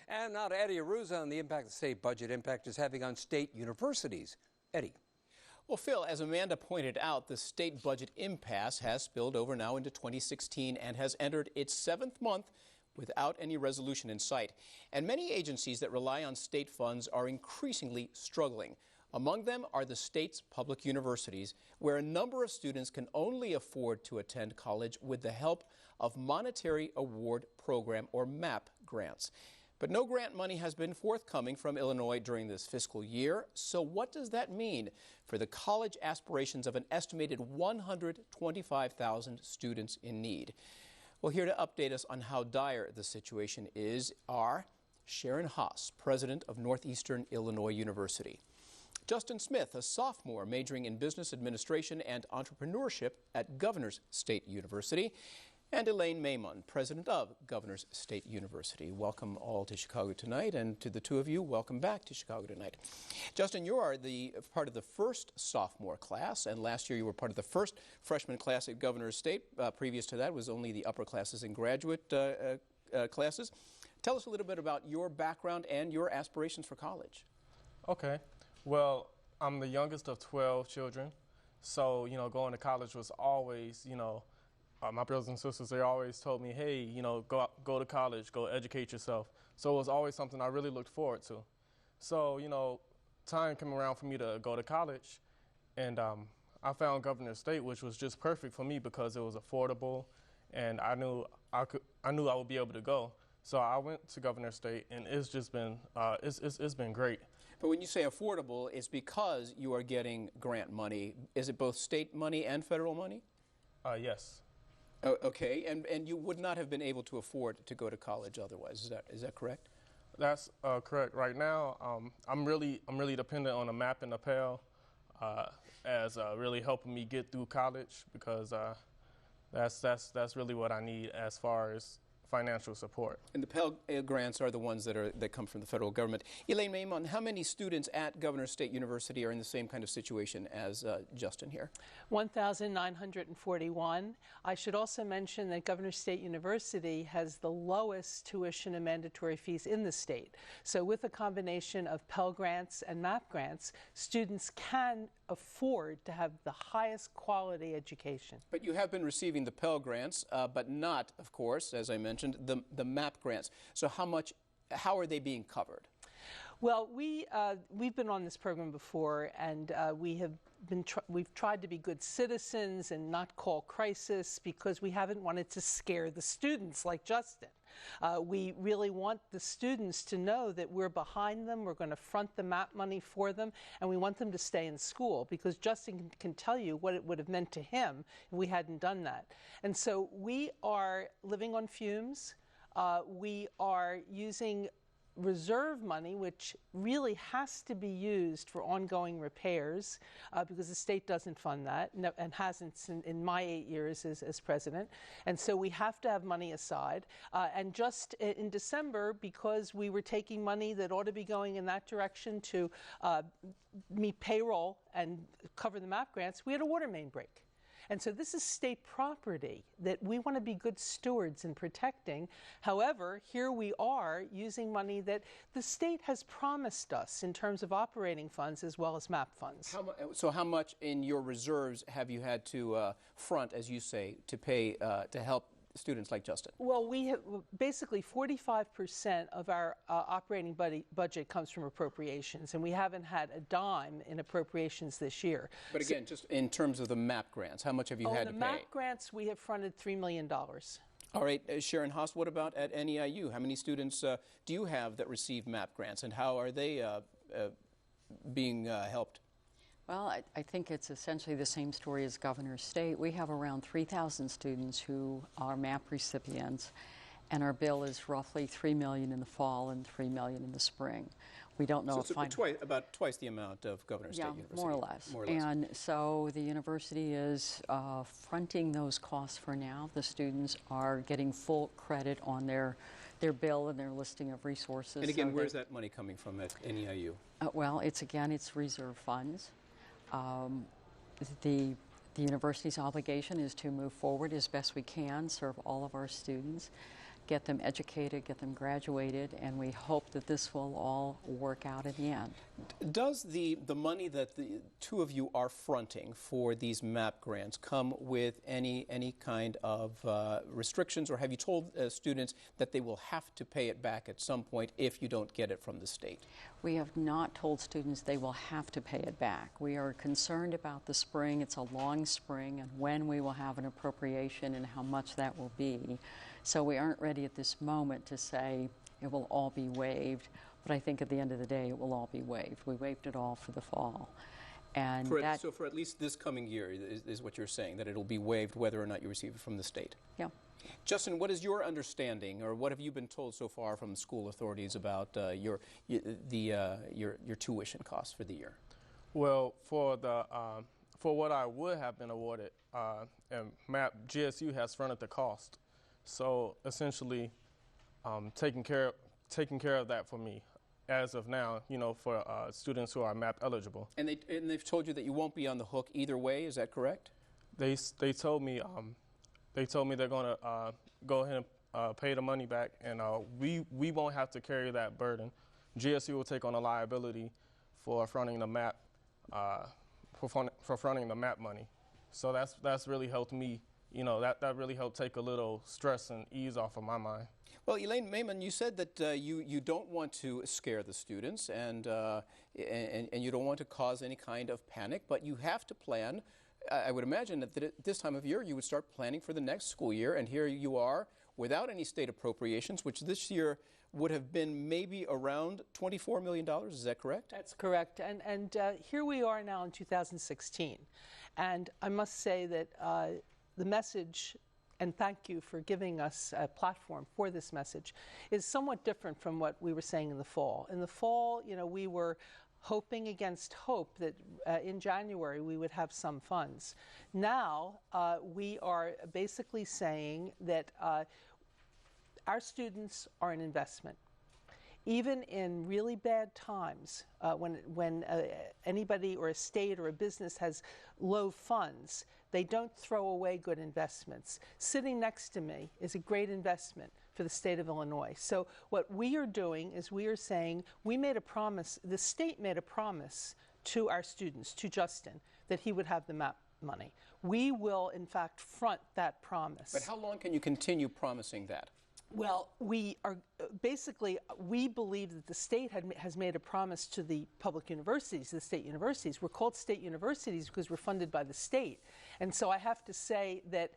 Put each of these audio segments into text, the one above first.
And now to Eddie Arruza on the impact the state budget impact is having on state universities. Eddie. Well, Phil, as Amanda pointed out, the state budget impasse has spilled over now into 2016 and has entered its 7th month without any resolution in sight. And many agencies that rely on state funds are increasingly struggling. Among them are the state's public universities, where a number of students can only afford to attend college with the help of Monetary Award Program, or MAP, grants. But no grant money has been forthcoming from Illinois during this fiscal year. So what does that mean for the college aspirations of an estimated 125,000 students in need? Well, here to update us on how dire the situation is are Sharon Hahs, president of Northeastern Illinois University; Justin Smith, a sophomore majoring in business administration and entrepreneurship at Governor's State University; and Elaine Maimon, president of Governor's State University. Welcome all to Chicago Tonight, and to the two of you, welcome back to Chicago Tonight. Justin, you are part of the first sophomore class, and last year you were part of the first freshman class at Governor's State. Previous to that was only the upper classes and graduate classes. Tell us a little bit about your background and your aspirations for college. Okay. Well, I'm the youngest of 12 children, so, going to college was always, my brothers and sisters, they always told me, hey, go to college, go educate yourself. So it was always something I really looked forward to. So, time came around for me to go to college, and I found Governor's State, which was just perfect for me because it was affordable, and I knew I would be able to go. So I went to Governor's State, and it's just been, it's been great. But when you say affordable, it's because you are getting grant money. Is it both state money and federal money? Yes. Okay, and you would not have been able to afford to go to college otherwise. Is that correct? That's correct. Right now, I'm really dependent on a MAP and a Pell as really helping me get through college, because that's really what I need as far as financial support. And the Pell grants are the ones that come from the federal government. Elaine Maimon, how many students at Governor's State University are in the same kind of situation as Justin here? 1,941. I should also mention that Governor's State University has the lowest tuition and mandatory fees in the state. So with a combination of Pell grants and MAP grants, students can afford to have the highest quality education. But you have been receiving the Pell grants, but not, of course, as I mentioned, the MAP grants. So how are they being covered? Well, we've been on this program before, and we've tried to be good citizens and not call crisis, because we haven't wanted to scare the students like Justin. We really want the students to know that we're behind them, we're going to front the MAP money for them, and we want them to stay in school, because Justin can tell you what it would have meant to him if we hadn't done that. And so we are living on fumes. We are using reserve money, which really has to be used for ongoing repairs, because the state doesn't fund that, and hasn't in my 8 years as president. And so we have to have money aside. And just in December, because we were taking money that ought to be going in that direction to meet payroll and cover the MAP grants, we had a water main break. And so this is state property that we want to be good stewards in protecting. However, here we are using money that the state has promised us in terms of operating funds as well as MAP funds. So how much in your reserves have you had to front, as you say, to pay to help students like Justin? Well, we have basically 45% of our operating budget comes from appropriations, and we haven't had a dime in appropriations this year. But again, just in terms of the MAP grants, how much have you had to pay? The MAP grants, we have fronted $3 million. All right, Sharon Hahs, what about at NEIU? How many students do you have that receive MAP grants, and how are they being helped? Well, I think it's essentially the same story as Governor's State. We have around 3,000 students who are MAP recipients, and our bill is roughly $3 million in the fall and $3 million in the spring. We don't know if about twice the amount of Governor's State University. More or less. And so the university is fronting those costs for now. The students are getting full credit on their bill and their listing of resources. And again, where's that money coming from at NEIU? Well, it's reserve funds. The university's obligation is to move forward as best we can, serve all of our students. get them educated, get them graduated, and we hope that this will all work out in the end. Does the money that the two of you are fronting for these MAP grants come with any kind of restrictions, or have you told students that they will have to pay it back at some point if you don't get it from the state? We have not told students they will have to pay it back. We are concerned about the spring. It's a long spring, and when we will have an appropriation and how much that will be. So we aren't ready at this moment to say it will all be waived, but I think at the end of the day it will all be waived. We waived it all for the fall. And so for at least this coming year is what you're saying, that it'll be waived whether or not you receive it from the state? Yeah. Justin, what is your understanding, or what have you been told so far from school authorities about your tuition costs for the year? Well, for what I would have been awarded, and MAP GSU has fronted the cost. So essentially, taking care of that for me, as of now, for students who are MAP eligible. And they've told you that you won't be on the hook either way. Is that correct? They told me they're going to go ahead and pay the money back, and we won't have to carry that burden. GSU will take on a liability for fronting the MAP for fronting the MAP money. So that's really helped me. That really helped take a little stress and ease off of my mind. Well, Elaine Maimon, you said that you don't want to scare the students and you don't want to cause any kind of panic, but you have to plan. I would imagine that at this time of year you would start planning for the next school year, and here you are without any state appropriations, which this year would have been maybe around $24 million. Is that correct? That's correct. And here we are now in 2016. And I must say that the message, and thank you for giving us a platform for this message, is somewhat different from what we were saying in the fall. In the fall, we were hoping against hope that in January we would have some funds. Now we are basically saying that our students are an investment. Even in really bad times, when anybody or a state or a business has low funds, they don't throw away good investments. Sitting next to me is a great investment for the state of Illinois. So what we are doing is we are saying, we made a promise, the state made a promise to our students, to Justin, that he would have the MAP money. We will, in fact, front that promise. But how long can you continue promising that? Well, we are basically, we believe that the state has made a promise to the public universities, the state universities. We're called state universities because we're funded by the state. And so I have to say that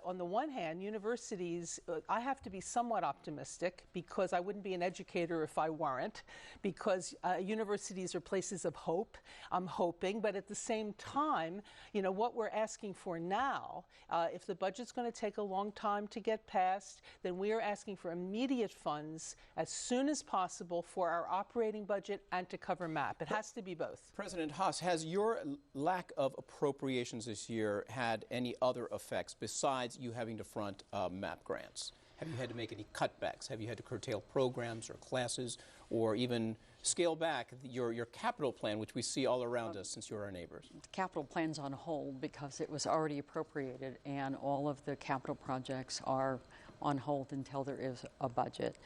on the one hand, universities, I have to be somewhat optimistic because I wouldn't be an educator if I weren't, because universities are places of hope, I'm hoping. But at the same time, what we're asking for now, if the budget's going to take a long time to get passed, then we are asking for immediate funds as soon as possible for our operating budget and to cover MAP. It has to be both. President Hahs, has your lack of appropriations this year had any other effects besides you having to front MAP grants? Have you had to make any cutbacks? Have you had to curtail programs or classes, or even scale back your capital plan, which we see all around us since you're our neighbors? The capital plan's on hold because it was already appropriated, and all of the capital projects are on hold until there is a budget.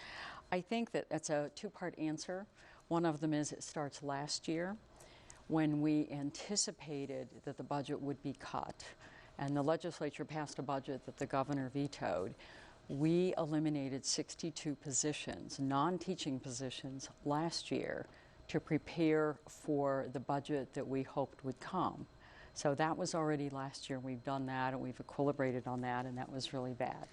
I think that that's a two-part answer. One of them is it starts last year when we anticipated that the budget would be cut, and the legislature passed a budget that the governor vetoed. We eliminated 62 positions, non-teaching positions, last year to prepare for the budget that we hoped would come. So that was already last year. We've done that, and we've equilibrated on that, and that was really bad.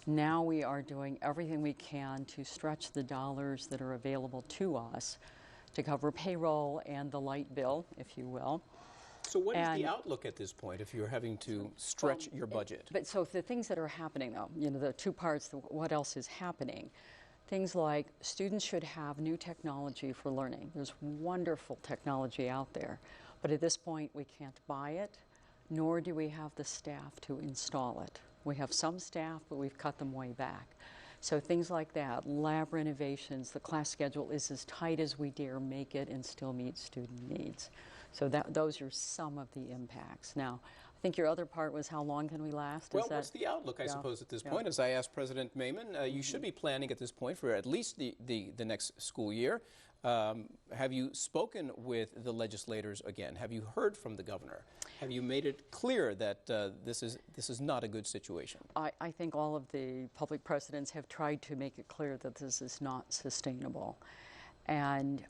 Now we are doing everything we can to stretch the dollars that are available to us to cover payroll and the light bill, if you will. So what is the outlook at this point if you're having to stretch your budget? But so the things that are happening, though, the two parts, what else is happening? Things like students should have new technology for learning. There's wonderful technology out there, but at this point we can't buy it, nor do we have the staff to install it. We have some staff, but we've cut them way back. So things like that, lab renovations, the class schedule is as tight as we dare make it and still meet student needs. So those are some of the impacts. Now, think your other part was how long can we last? Well, what's the outlook, I suppose, at this point? As I asked President Maimon, you should be planning at this point for at least the next school year. Have you spoken with the legislators again? Have you heard from the governor? Have you made it clear that this is not a good situation? I think all of the public presidents have tried to make it clear that this is not sustainable. And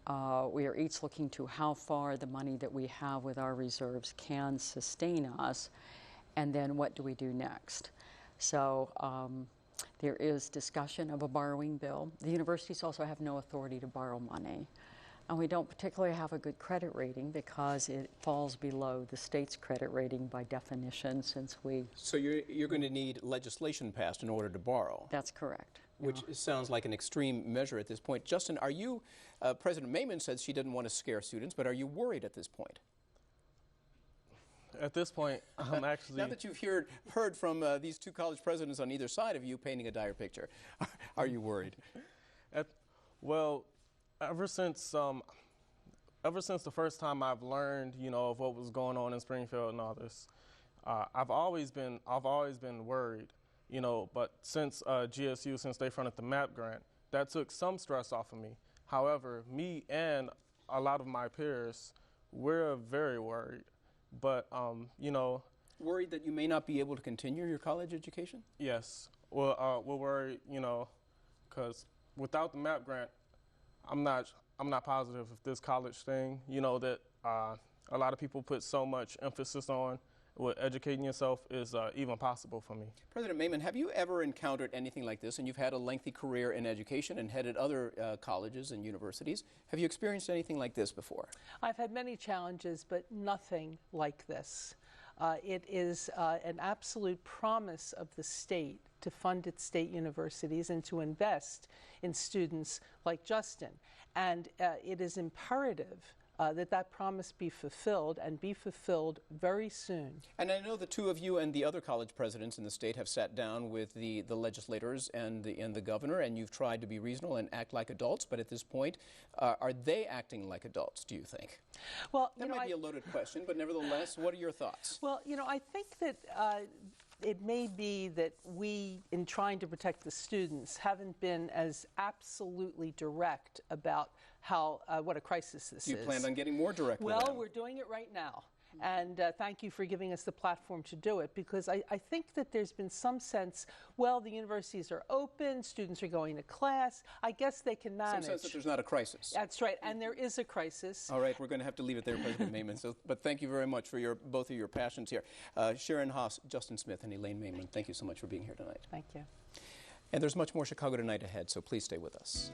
we are each looking to how far the money that we have with our reserves can sustain us, and then what do we do next? So there is discussion of a borrowing bill. The universities also have no authority to borrow money. And we don't particularly have a good credit rating because it falls below the state's credit rating by definition since we... So you're going to need legislation passed in order to borrow? That's correct. Which sounds like an extreme measure at this point. Justin, are you, President Maimon said she didn't want to scare students, but are you worried at this point? At this point, I'm actually... Now that you've heard from these two college presidents on either side of you painting a dire picture, are you worried? Well, ever since the first time I've learned, of what was going on in Springfield and all this, I've always been worried, But since GSU, since they fronted the MAP grant, that took some stress off of me. However, me and a lot of my peers, we're very worried. But worried that you may not be able to continue your college education? Yes. Well, we're worried, because without the MAP grant, I'm not positive if this college thing, that a lot of people put so much emphasis on, what educating yourself is even possible for me. President Maimon, have you ever encountered anything like this? And you've had a lengthy career in education and headed other colleges and universities. Have you experienced anything like this before? I've had many challenges, but nothing like this. It is an absolute promise of the state to fund its state universities and to invest in students like Justin. And it is imperative that promise be fulfilled and be fulfilled very soon. And I know the two of you and the other college presidents in the state have sat down with the legislators and the governor, and you've tried to be reasonable and act like adults, but at this point, are they acting like adults, do you think? Well, that might be a loaded question, but nevertheless, what are your thoughts? Well, I think that it may be that we, in trying to protect the students, haven't been as absolutely direct about what a crisis this is. You planned on getting more direct with them? Well, we're doing it right now. And thank you for giving us the platform to do it, because I think that there's been some sense, well, the universities are open, students are going to class, I guess they can manage. Some sense that there's not a crisis. That's right, and there is a crisis. All right, we're going to have to leave it there, President Maimon. But thank you very much for both of your passions here. Sharon, Hahs, Justin Smith, and Elaine Maimon, thank you so much for being here tonight. Thank you. And there's much more Chicago Tonight ahead, so please stay with us.